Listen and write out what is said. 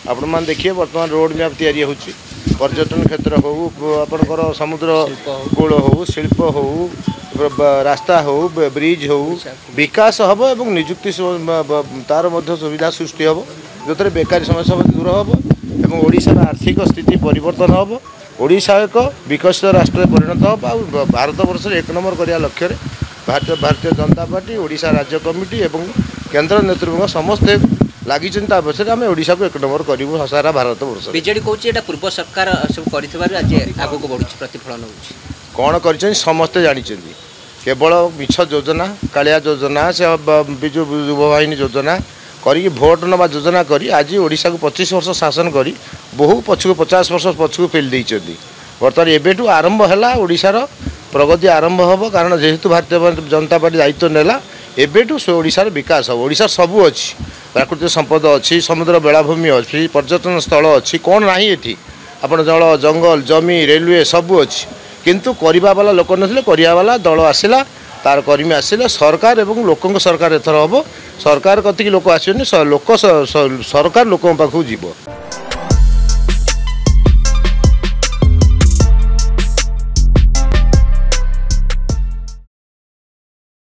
आपण मैंने देखिए बर्तमान रोड मैप तैयारी होची पर्यटन क्षेत्र हो आपणकर समुद्र कूल हो शिल्प हो रास्ता हो ब्रिज हो विकास हम और निजुक्ति तार सुविधा सृष्टि हम जो बेकारी समस्या दूर हम और ओडिशार आर्थिक स्थिति परिवर्तन हम ओडिशा एक विकसित राष्ट्र परिणत हम भारत वर्ष एक नंबर करने लक्ष्य भारतीय जनता पार्टी ओडिशा राज्य कमिटी और केंद्र नेतृत्व समस्ते लगी आम ओडिशा को एक नंबर करूँ सारा भारत वर्ष बीजेडी कहूँ पूर्व सरकार सब आगे बढ़ प्रतिफलन कौन कर समस्ते जानी केवल मिछ योजना कालिया योजना से विजु युवा बाहिनी योजना करी भोट नवा योजना करी आज ओडिशा को 25 वर्ष शासन करी बहु पछक 50 वर्ष पछक पेल देइछथि बर्तमान एबेठू आरंभ है ओडिशार प्रगति आरंभ हम कारण जेहेतु भारतीय जनता पार्टी दायित्व नेला एबेठू ओडिशार विकास हम ओडिशार सबू अच्छी प्राकृतिक संपद अच्छी समुद्र बेलाभूमि अच्छी पर्यटन स्थल अच्छी कौन ना ये आपण जल जंगल जमी रेलवे सबू अच्छी किंतु करवा वाला लोक नथिले करिया वाला दल आसिला तार कर्मी आसिले सरकार एवं लोकों सरकार एथर हम सरकार कतिक लोक आसनी लोक सरकार लोक पाखु जीव।